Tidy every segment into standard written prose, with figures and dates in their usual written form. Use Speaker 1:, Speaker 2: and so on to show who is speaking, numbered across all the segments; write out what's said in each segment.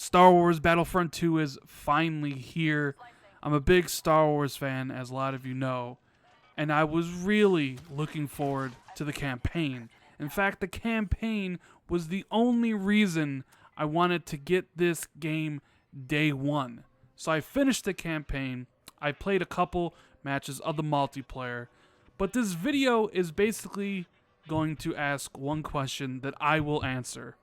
Speaker 1: Star Wars Battlefront 2 is finally here. I'm a big Star Wars fan, as a lot of you know, and I was really looking forward to the campaign. In fact, the campaign was the only reason I wanted to get this game day one. So I finished the campaign, I played a couple matches of the multiplayer, but this video is basically going to ask one question that I will answer.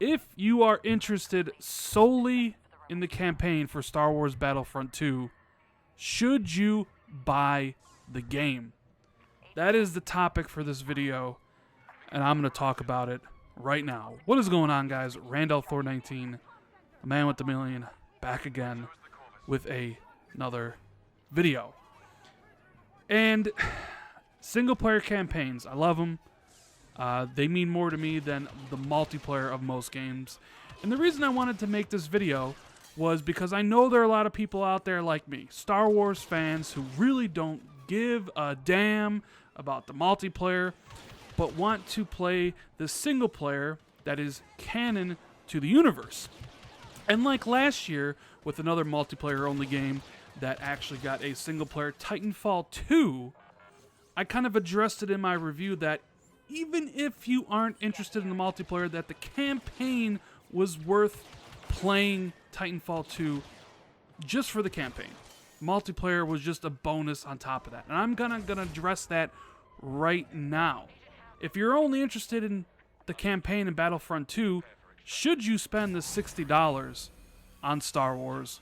Speaker 1: If you are interested solely in the campaign for Star Wars Battlefront 2, should you buy the game? That is the topic for this video, and I'm going to talk about it right now. What is going on, guys? Randall Thor 19, a man with the million, back again with another video. And single player campaigns, I love them. They mean more to me than the multiplayer of most games. And the reason I wanted to make this video was because I know there are a lot of people out there like me, Star Wars fans, who really don't give a damn about the multiplayer, but want to play the single player that is canon to the universe. And like last year, with another multiplayer only game that actually got a single player, Titanfall 2, I kind of addressed it in my review that even if you aren't interested in the multiplayer, that the campaign was worth playing Titanfall 2 just for the campaign. Multiplayer was just a bonus on top of that. And I'm gonna address that right now. If you're only interested in the campaign in Battlefront 2, should you spend the $60 on Star Wars?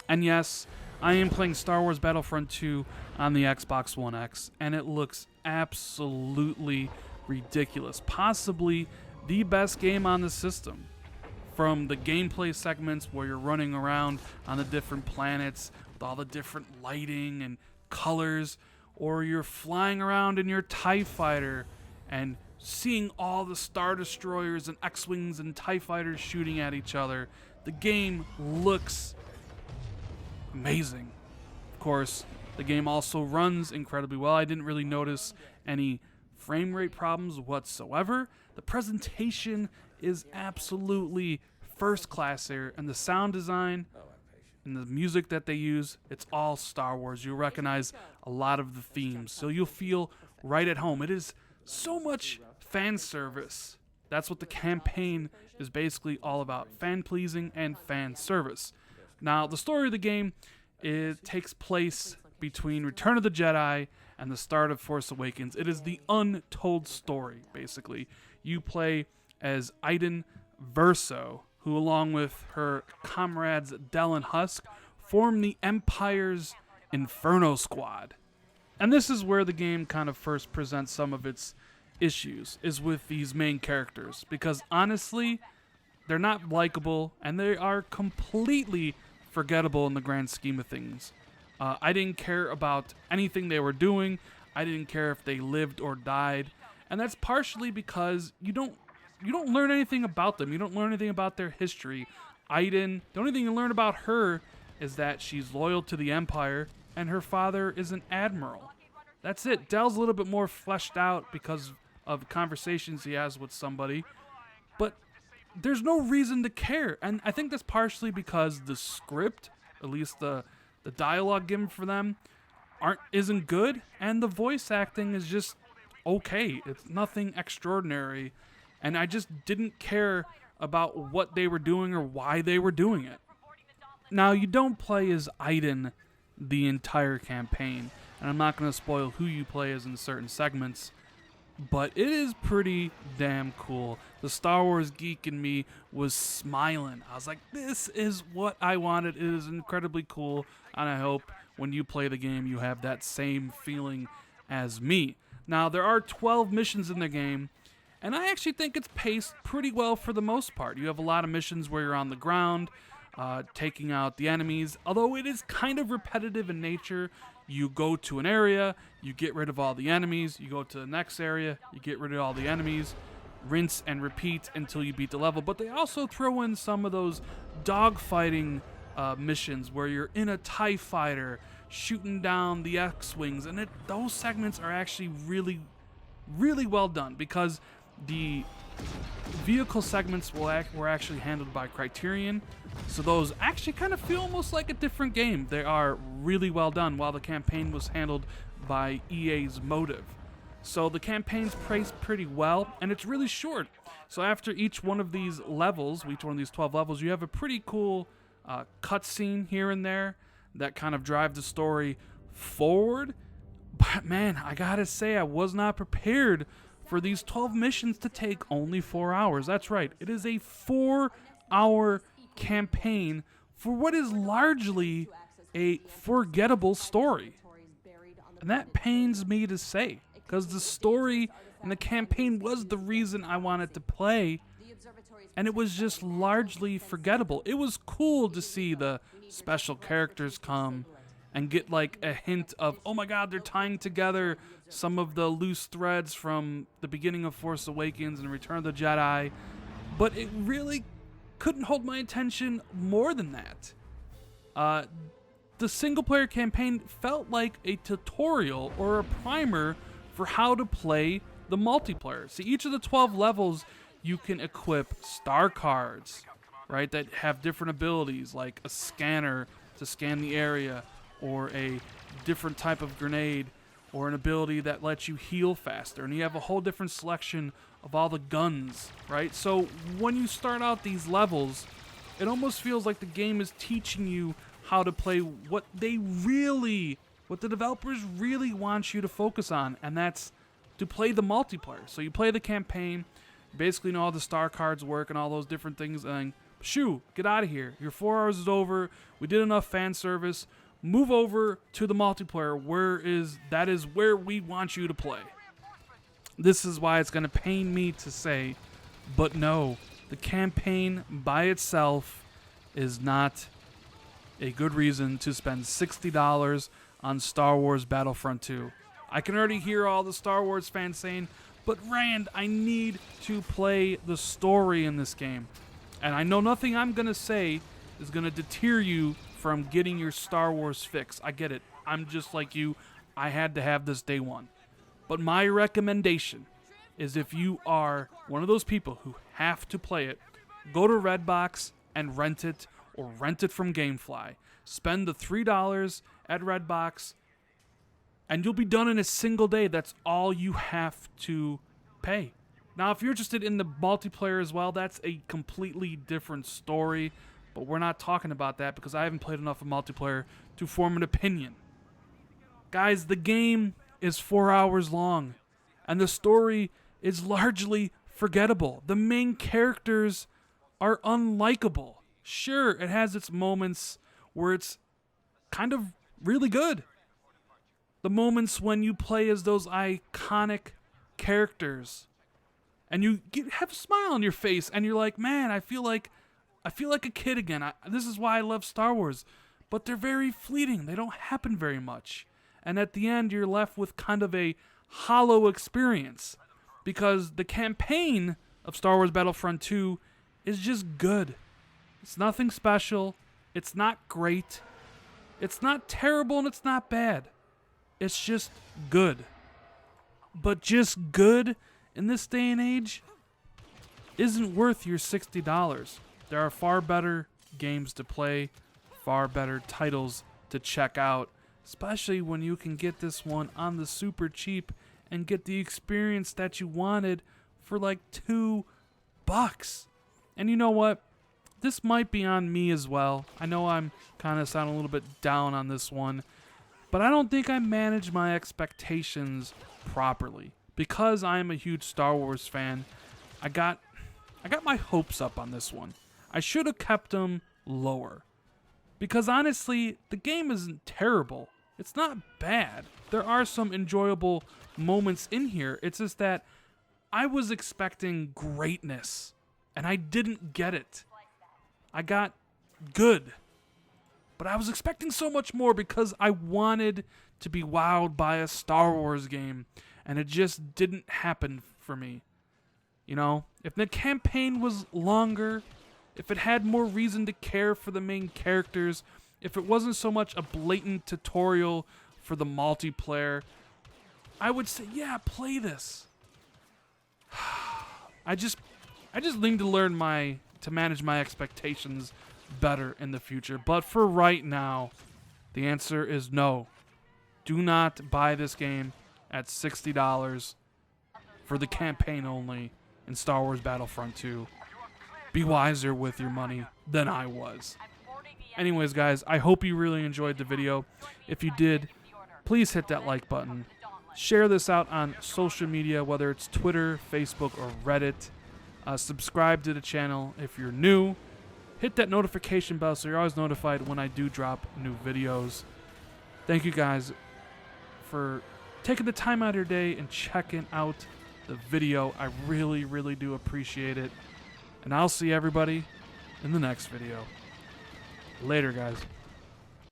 Speaker 1: And yes, I am playing Star Wars Battlefront 2 on the Xbox One X, and it looks absolutely ridiculous. Possibly the best game on the system. From the gameplay segments where you're running around on the different planets with all the different lighting and colors, or you're flying around in your TIE fighter and seeing all the Star Destroyers and X-Wings and TIE fighters shooting at each other. The game looks amazing. Of course, the game also runs incredibly well. I didn't really notice any frame rate problems whatsoever. The presentation is absolutely first class here, and the sound design and the music that they use, it's all Star Wars. You'll recognize a lot of the themes, so you'll feel right at home. It is so much fan service. That's what the campaign is basically all about, fan pleasing and fan service. Now, the story of the game, it takes place between Return of the Jedi and the start of Force Awakens. It is the untold story, basically. You play as Iden Verso, who, along with her comrades Del and Husk, form the Empire's Inferno Squad. And this is where the game kind of first presents some of its issues, is with these main characters. Because honestly, they're not likable, and they are completely forgettable in the grand scheme of things. I didn't care about anything they were doing. I didn't care if they lived or died. And that's partially because you don't learn anything about them. You don't learn anything about their history. Iden, the only thing you learn about her is that she's loyal to the Empire, and her father is an admiral. That's it. Del's a little bit more fleshed out because of conversations he has with somebody, but there's no reason to care. And I think that's partially because the script, at least the dialogue given for them, isn't good, and the voice acting is just okay. It's nothing extraordinary, and I just didn't care about what they were doing or why they were doing it. Now, you don't play as Iden the entire campaign, and I'm not going to spoil who you play as in certain segments, but it is pretty damn cool. The Star Wars geek in me was smiling. I was like, this is what I wanted. It is incredibly cool, and I hope when you play the game you have that same feeling as me. Now, there are 12 missions in the game, and I actually think it's paced pretty well for the most part. You have a lot of missions where you're on the ground, taking out the enemies, although it is kind of repetitive in nature. You go to an area, you get rid of all the enemies, you go to the next area, you get rid of all the enemies, rinse and repeat until you beat the level. But they also throw in some of those dogfighting missions where you're in a TIE fighter shooting down the X-Wings, and those segments are actually really, really well done, because the Vehicle segments were actually handled by Criterion, so those actually kind of feel almost like a different game. They are really well done, while the campaign was handled by EA's Motive. So the campaign's priced pretty well, and it's really short. So after each one of these levels, each one of these 12 levels, you have a pretty cool cutscene here and there that kind of drive the story forward. But man, I gotta say, I was not prepared for these 12 missions to take only 4 hours. That's right, it is a 4-hour campaign for what is largely a forgettable story. And that pains me to say, because the story and the campaign was the reason I wanted to play, and it was just largely forgettable. It was cool to see the special characters come and get like a hint of, oh my god, they're tying together some of the loose threads from the beginning of Force Awakens and Return of the Jedi, but it really couldn't hold my attention more than that. The single-player campaign felt like a tutorial or a primer for how to play the multiplayer. See, each of the 12 levels, you can equip star cards, right, that have different abilities, like a scanner to scan the area, or a different type of grenade, or an ability that lets you heal faster. And you have a whole different selection of all the guns, right? So when you start out these levels, it almost feels like the game is teaching you how to play what the developers really want you to focus on, and that's to play the multiplayer. So you play the campaign, you basically know how the star cards work and all those different things, and shoo, get out of here. Your 4 hours is over. We did enough fan service. Move over to the multiplayer. That is where we want you to play. This is why it's going to pain me to say, but no, the campaign by itself is not a good reason to spend $60 on Star Wars Battlefront 2. I can already hear all the Star Wars fans saying, but Rand, I need to play the story in this game. And I know nothing I'm going to say is going to deter you from getting your Star Wars fix. I get it. I'm just like you. I had to have this day one. But my recommendation is, if you are one of those people who have to play it, go to Redbox and rent it, or rent it from GameFly. Spend the $3 at Redbox, and you'll be done in a single day. That's all you have to pay. Now, if you're interested in the multiplayer as well, that's a completely different story, but we're not talking about that because I haven't played enough of multiplayer to form an opinion. Guys, the game is 4 hours long, and the story is largely forgettable. The main characters are unlikable. Sure, it has its moments where it's kind of really good. The moments when you play as those iconic characters, and you have a smile on your face, and you're like, man, I feel like a kid again. This is why I love Star Wars. But they're very fleeting. They don't happen very much. And at the end, you're left with kind of a hollow experience, because the campaign of Star Wars Battlefront 2 is just good. It's nothing special. It's not great. It's not terrible, and it's not bad. It's just good. But just good in this day and age isn't worth your $60. There are far better games to play, far better titles to check out, especially when you can get this one on the super cheap and get the experience that you wanted for like $2. And you know what? This might be on me as well. I know I'm kind of sounding a little bit down on this one, but I don't think I managed my expectations properly. Because I'm a huge Star Wars fan, I got my hopes up on this one. I should have kept them lower. Because honestly, the game isn't terrible. It's not bad. There are some enjoyable moments in here. It's just that I was expecting greatness, and I didn't get it. I got good, but I was expecting so much more because I wanted to be wowed by a Star Wars game, and it just didn't happen for me. You know, if the campaign was longer, if it had more reason to care for the main characters, if it wasn't so much a blatant tutorial for the multiplayer, I would say, yeah, play this. I just I just need to learn to manage my expectations better in the future. But for right now, the answer is no. Do not buy this game at $60 for the campaign only in Star Wars Battlefront 2. Be wiser with your money than I was. Anyways, guys, I hope you really enjoyed the video. If you did, please hit that like button. Share this out on social media, whether it's Twitter, Facebook, or Reddit. Subscribe to the channel if you're new. Hit that notification bell so you're always notified when I do drop new videos. Thank you guys for taking the time out of your day and checking out the video. I really, really do appreciate it. And I'll see everybody in the next video. Later, guys.